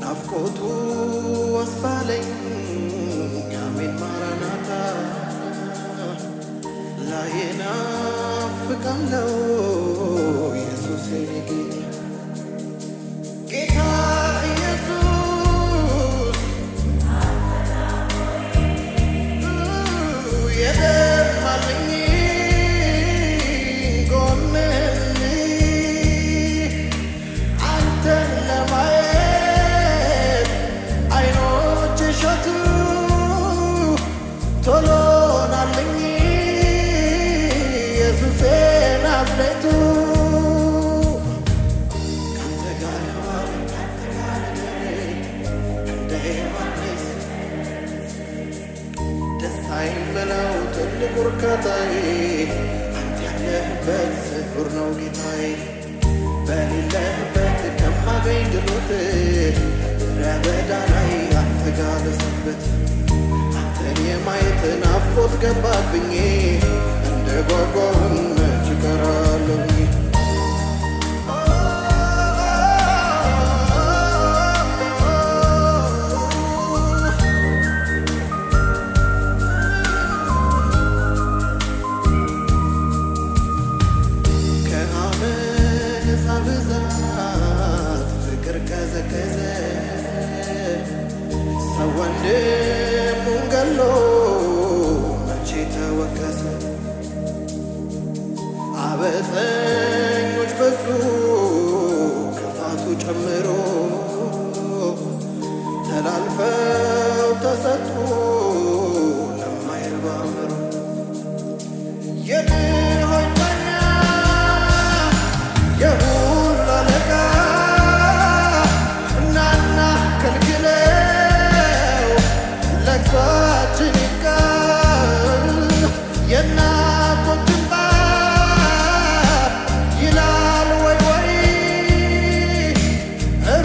ናፍቆቱ አስባለኝ ያሜን ማራናታ ላይናፍቃለው ኢየሱስ የኔ ጌታ ኢየሱስ የደማልኝ ጎኔን አንተን ለማየት አይኖች ሸቱ ቶሎ ናልኝ ኢየሱስ ናዝሬቱ አይምለው ትልቅ እርካታዬ አንተ ያለህበት ስውር ነው ጌታዬ በሌለህበት ከማገኝ ድሎት ረበዳ ላይ አንተ ጋር ልሰንበት አንተን የማየት ናፍቆት ገባብኝ እንደ ጓጓሁኝ መች እቀራለሁኝ ቀዘቀዘ ሰው ወንድሙን ገሎ መቼ ተወቀሰ አበፀኞች በዙ ክፋቱ ጨምሮ ተላልፈው ተሰጡ ለማይረባ አእምሮ የድሆች ዳኛ የሁሉ አለቃ ለቅሷችን ይብቃን የእናቶች እንባ ይላል ወይ ወይ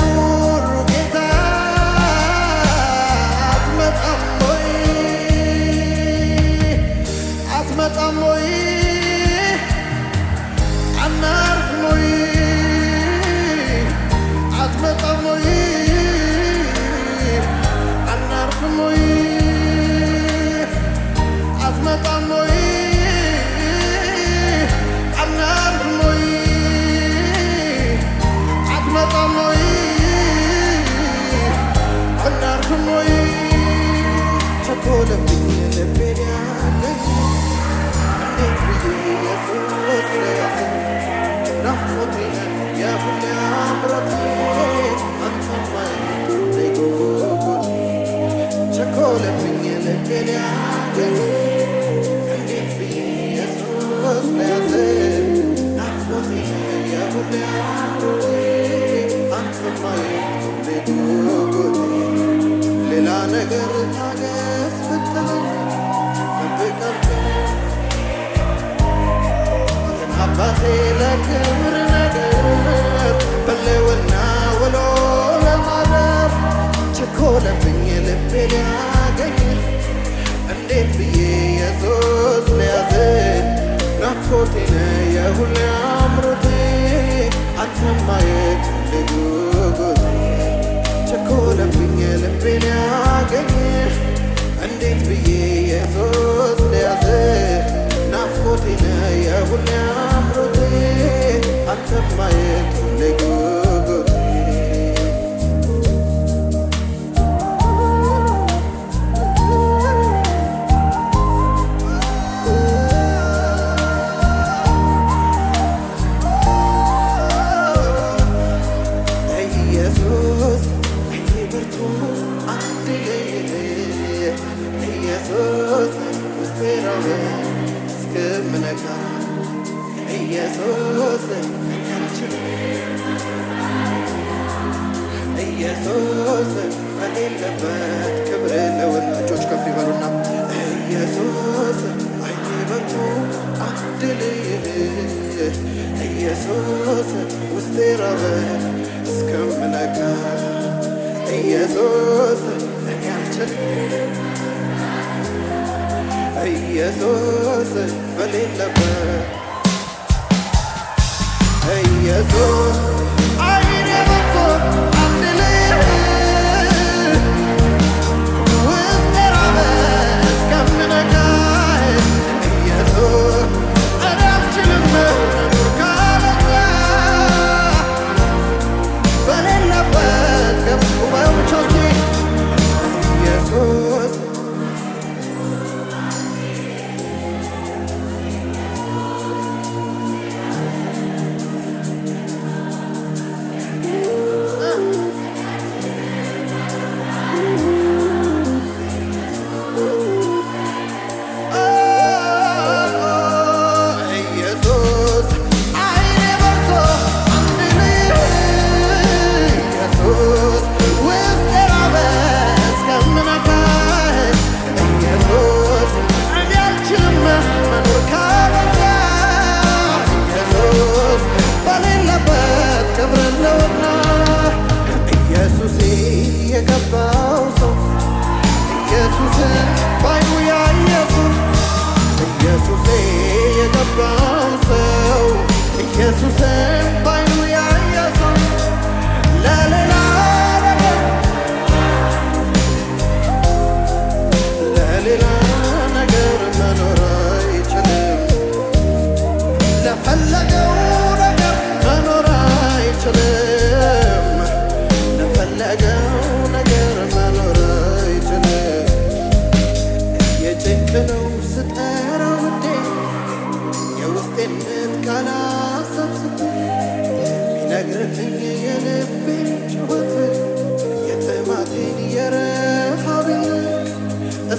ሩሩ ጌታ አትመጣም ወይ አትመጣም ወይ አናርፍም ወይ አትመጣም ወይ አናርፍም ወይ አትመጣም ወይ አናርፍም ወይ አትመጣም ወይ አናርፍም ወይ ቸኮለብኝ ልቤን ያለኝ እንዴት ብዬ ኢየሱስ ለያዘኝ ናፍቆቴ የሁሌ አምሮቴ አንተን ማየት ጉጉት ቸኮለብኝ ልቤን ያለኝ እንዴት ብዬ ኢየሱስ ለያዘኝ ናፍቆቴ የሁሌ አምሮቴ አንተን ማየት ጉጉት ሌላ ነገር ታገስ ብትለኝ ጠብቀኝ ግን አባቴ ለክብር ነገር በሌውና ውሎ ለማደር ቸኮለብኝ ልቤን ያገኝ እንዴት ብዬ ኢየሱስ ለያዘኝ ናፍቆቴ የሁሌ አምሮቴ አንተን ማየት ጉጉቴ ቸኮለብኝ ልቤን ያገኝ እንዴት ብዬ ኢየሱስ ለያዘኝ ናፍቆቴ የሁሌ አምሮቴ አንተን ማየት ጉጉቴ ኢየሱስ ውስጤ ነው እስክምነካ ኢየሱስ ኢየሱስ በሌለበት ክብር ለውና እጆች ከፍ ይበሉና ኢየሱስ አይኔ በርቶ አንድ ልይህ ኢየሱስ ውስጤ ራበ እስክምነካ ኢየሱስ እኔ አልችልም ኢየሱስ በሌለበት ኢየሱስ አይኔ በርቶ አንድ ልይህ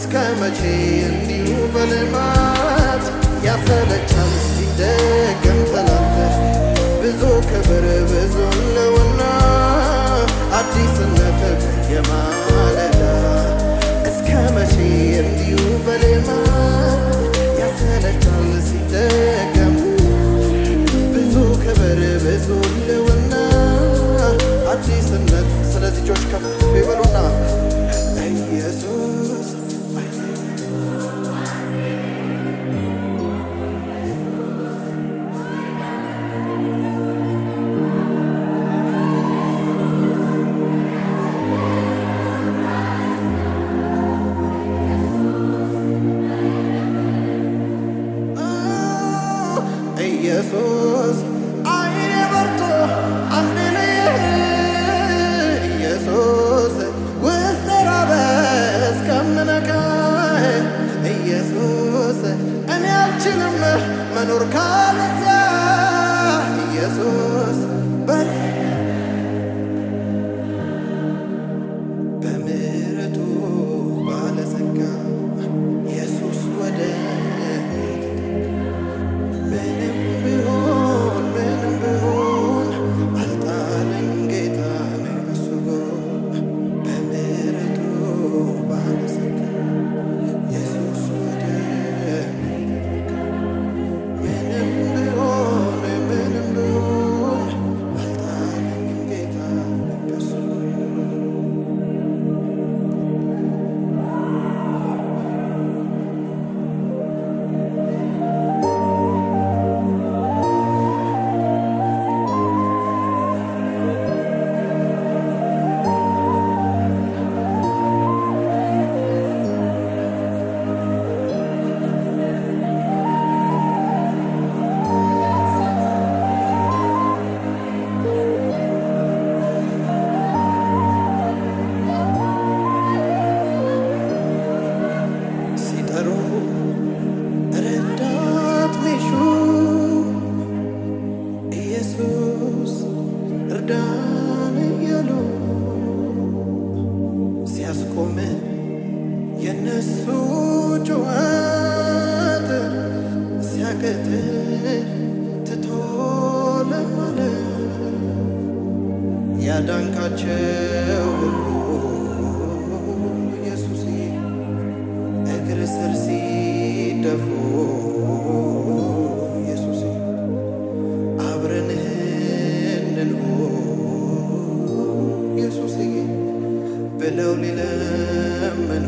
እስከ መቼ እንዲሁ በልማት ያሰለቻል ሲደገም ተላልፈህ ብዙ ክብር ብዙ ለውና አዲስነት የማለዳ እስከ መቼ እንዲሁ በልማት ያሰለቻል ሲደገም ብዙ ክብር ብዙ ለውና አዲስነት። ስለዚህ እጆች ከፍ ይበሉና ኢየሱስ ኢየሱስ አይኔ በርቶ አንድ ነህ ኢየሱስ ውስጤ ራበ እስከምነካህ ኢየሱስ እኔ አልችልም መኖር ካለዚያ ኢየሱስ በምሕረቱ ባለጸጋ ኢየሱስ ወደ ረዳት ሚሹ ኢየሱስ እርዳን እያሉ ሲያስቆም የነሱ ጩኸት ሲያቅት ትቶ ለማለፍ ያዳንካቸው ኢየሱስ እግር ስር ሲደፉ ኢየሱስ አብረን እንኑር ኢየሱስ ብለው ሊለምኑ